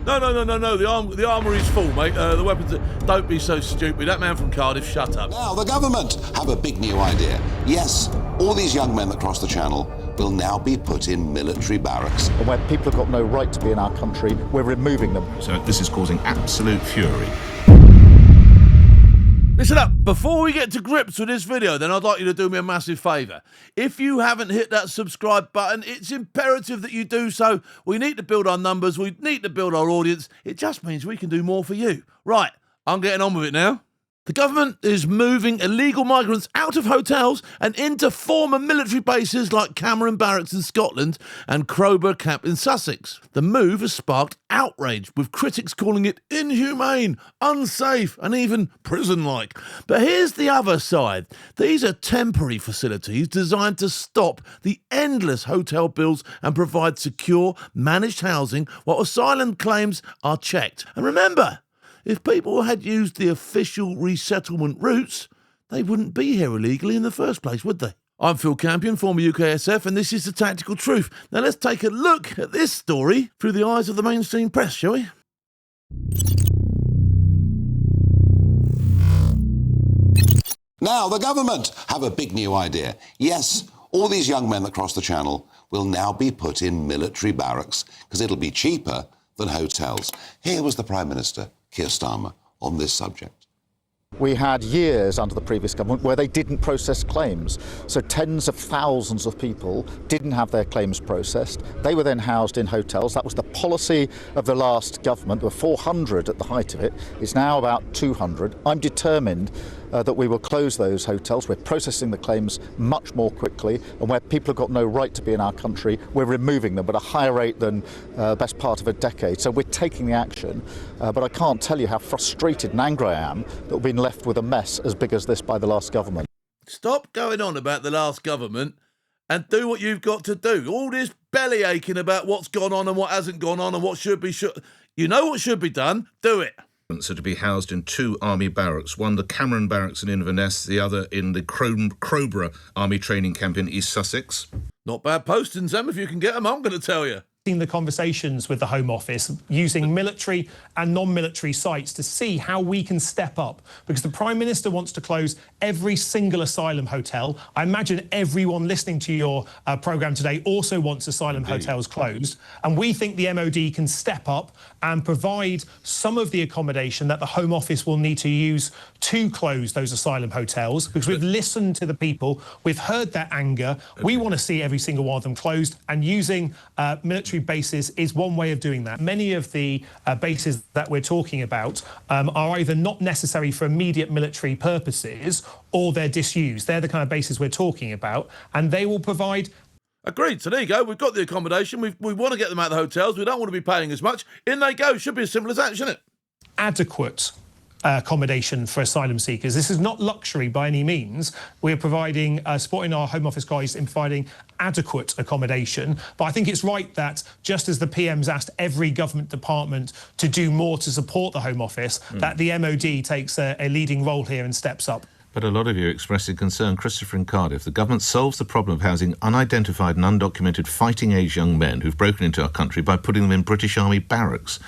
No. The armoury's full, mate. The weapons... Don't be so stupid. That man from Cardiff, shut up. Now, the government have a big new idea. Yes, all these young men that cross the Channel will now be put in military barracks. And where people have got no right to be in our country, we're removing them. So this is causing absolute fury. Listen up, before we get to grips with this video, then I'd like you to do me a massive favour. If you haven't hit that subscribe button, it's imperative that you do so. We need to build our numbers, we need to build our audience. It just means we can do more for you. Right, I'm getting on with it now. The government is moving illegal migrants out of hotels and into former military bases like Cameron Barracks in Scotland and Crowborough Camp in Sussex. The move has sparked outrage, with critics calling it inhumane, unsafe and even prison-like. But here's the other side. These are temporary facilities designed to stop the endless hotel bills and provide secure, managed housing while asylum claims are checked. And remember, if people had used the official resettlement routes, they wouldn't be here illegally in the first place, would they? I'm Phil Campion, former UKSF, and this is The Tactical Truth. Now let's take a look at this story through the eyes of the mainstream press, shall we? Now, the government have a big new idea. Yes, all these young men that cross the Channel will now be put in military barracks because it'll be cheaper than hotels. Here was the Prime Minister, Keir Starmer, on this subject. We had years under the previous government where they didn't process claims. So tens of thousands of people didn't have their claims processed. They were then housed in hotels. That was the policy of the last government. There were 400 at the height of it. It's now about 200. I'm determined that we will close those hotels. We're processing the claims much more quickly, and where people have got no right to be in our country, we're removing them at a higher rate than the best part of a decade. So we're taking the action, but I can't tell you how frustrated and angry I am that we've been left with a mess as big as this by the last government. Stop going on about the last government and do what you've got to do. All this belly aching about what's gone on and what hasn't gone on and what should be... You know what should be done, do it. Are to be housed in two army barracks, one the Cameron Barracks in Inverness, the other in the Crowborough Army Training Camp in East Sussex. Not bad postings, Em, if you can get them, I'm going to tell you. The conversations with the Home Office using military and non-military sites to see how we can step up, because the Prime Minister wants to close every single asylum hotel. I imagine everyone listening to your programme today also wants asylum hotels closed, and we think the MOD can step up and provide some of the accommodation that the Home Office will need to use to close those asylum hotels, because we've listened to the people, we've heard their anger, we want to see every single one of them closed, and using military bases is one way of doing that. Many of the bases that we're talking about are either not necessary for immediate military purposes or they're disused. They're the kind of bases we're talking about, and they will provide... Agreed. So there you go. We've got the accommodation. We want to get them out of the hotels. We don't want to be paying as much. In they go. Should be as simple as that, shouldn't it? Adequate accommodation for asylum seekers. This is not luxury by any means. We're providing, supporting our Home Office guys in providing adequate accommodation. But I think it's right that, just as the PM's asked every government department to do more to support the Home Office, that the MOD takes a leading role here and steps up. But a lot of you are expressing concern. Christopher in Cardiff, the government solves the problem of housing unidentified and undocumented fighting-age young men who've broken into our country by putting them in British Army barracks.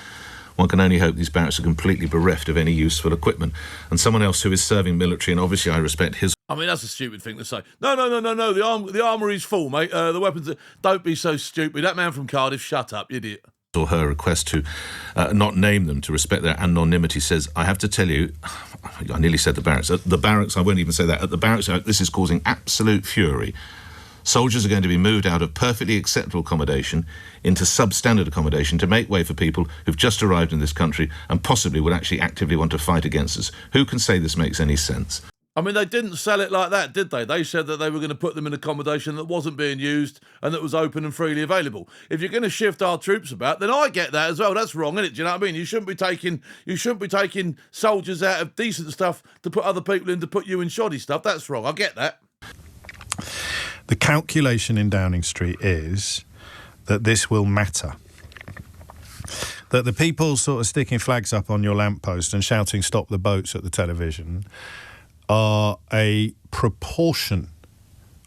One can only hope these barracks are completely bereft of any useful equipment. And someone else who is serving military, and obviously I respect his... I mean, that's a stupid thing to say. No. The armoury's full, mate. The weapons... Don't be so stupid. That man from Cardiff, shut up, you idiot. Or her request to not name them, to respect their anonymity, says, I have to tell you, I nearly said the barracks. At the barracks, I won't even say that. At the barracks, this is causing absolute fury. Soldiers are going to be moved out of perfectly acceptable accommodation into substandard accommodation to make way for people who've just arrived in this country and possibly would actually actively want to fight against us. Who can say this makes any sense? I mean, they didn't sell it like that, did they? They said that they were going to put them in accommodation that wasn't being used and that was open and freely available. If you're going to shift our troops about, then I get that as well. That's wrong, isn't it? Do you know what I mean? You shouldn't be taking soldiers out of decent stuff to put other people in, to put you in shoddy stuff. That's wrong. I get that. The calculation in Downing Street is that this will matter. That the people sort of sticking flags up on your lamppost and shouting "stop the boats" at the television are a proportion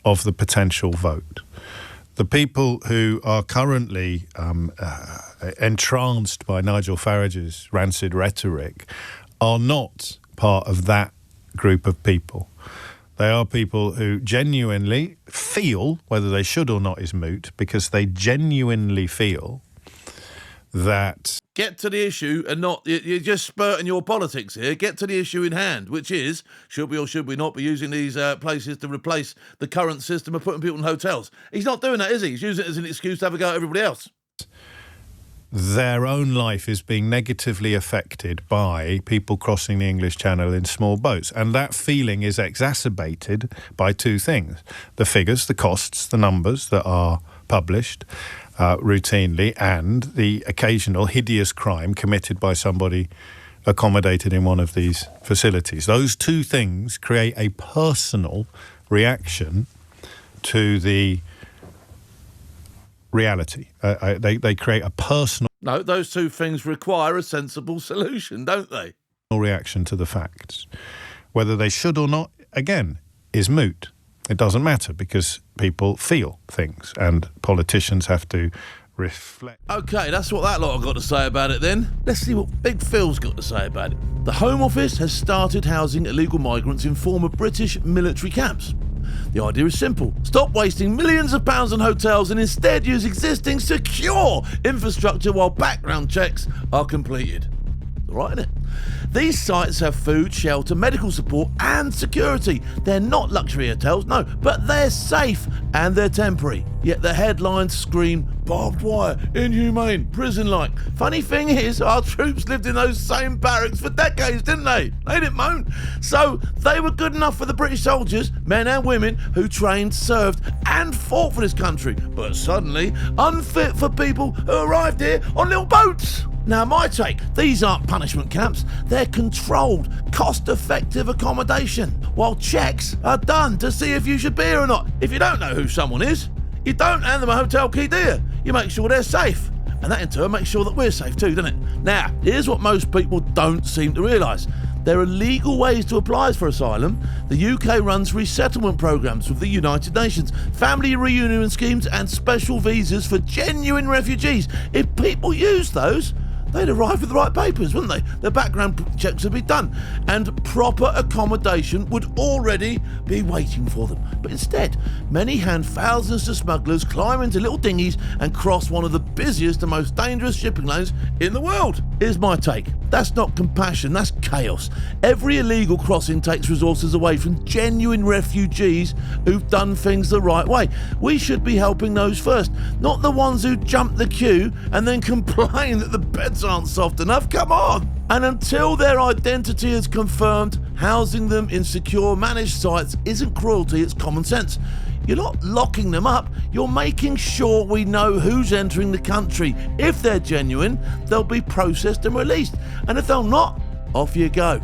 of the potential vote. The people who are currently entranced by Nigel Farage's rancid rhetoric are not part of that group of people. They are people who genuinely feel, whether they should or not is moot, because they genuinely feel that... Get to the issue and not... You're just spurting your politics here. Get to the issue in hand, which is, should we or should we not be using these places to replace the current system of putting people in hotels? He's not doing that, is he? He's using it as an excuse to have a go at everybody else. Their own life is being negatively affected by people crossing the English Channel in small boats. And that feeling is exacerbated by two things. The figures, the costs, the numbers that are published routinely, and the occasional hideous crime committed by somebody accommodated in one of these facilities. Those two things create a personal reaction to the reality. They create a personal... No, those two things require a sensible solution, don't they? ...reaction to the facts. Whether they should or not, again, is moot. It doesn't matter because people feel things and politicians have to reflect. OK, that's what that lot have got to say about it then. Let's see what Big Phil's got to say about it. The Home Office has started housing illegal migrants in former British military camps. The idea is simple. Stop wasting millions of pounds on hotels and instead use existing secure infrastructure while background checks are completed. All right, isn't it? These sites have food, shelter, medical support and security. They're not luxury hotels, no, but they're safe and they're temporary. Yet the headlines scream barbed wire, inhumane, prison-like. Funny thing is, our troops lived in those same barracks for decades, didn't they? They didn't moan. So they were good enough for the British soldiers, men and women, who trained, served and fought for this country, but suddenly unfit for people who arrived here on little boats. Now, my take, these aren't punishment camps. They're controlled, cost-effective accommodation, while checks are done to see if you should be here or not. If you don't know who someone is, you don't hand them a hotel key, do you? You make sure they're safe. And that in turn makes sure that we're safe too, doesn't it? Now, here's what most people don't seem to realise. There are legal ways to apply for asylum. The UK runs resettlement programmes with the United Nations, family reunion schemes and special visas for genuine refugees. If people use those, they'd arrive with the right papers, wouldn't they? Their background checks would be done and proper accommodation would already be waiting for them. But instead, many hand thousands to smugglers, climb into little dinghies and cross one of the busiest and most dangerous shipping lanes in the world. Here's my take. That's not compassion, that's chaos. Every illegal crossing takes resources away from genuine refugees who've done things the right way. We should be helping those first, not the ones who jump the queue and then complain that the beds aren't soft enough. Come on! And until their identity is confirmed, housing them in secure managed sites isn't cruelty, it's common sense. You're not locking them up, you're making sure we know who's entering the country. If they're genuine, they'll be processed and released. And if they're not, off you go.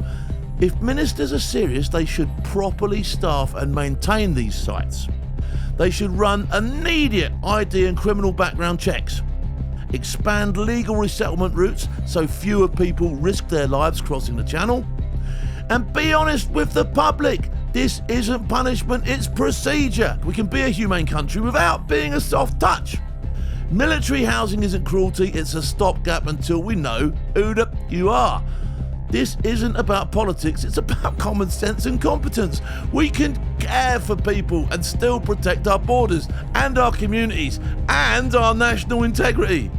If ministers are serious, they should properly staff and maintain these sites. They should run immediate ID and criminal background checks. Expand legal resettlement routes so fewer people risk their lives crossing the channel. And be honest with the public. This isn't punishment, it's procedure. We can be a humane country without being a soft touch. Military housing isn't cruelty, it's a stopgap until we know who you are. This isn't about politics, it's about common sense and competence. We can care for people and still protect our borders and our communities and our national integrity.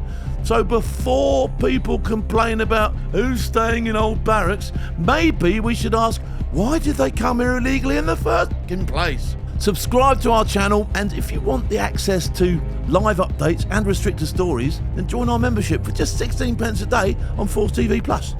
So before people complain about who's staying in old barracks, maybe we should ask, why did they come here illegally in the first place? Subscribe to our channel, and if you want the access to live updates and restricted stories, then join our membership for just 16 pence a day on Force TV Plus.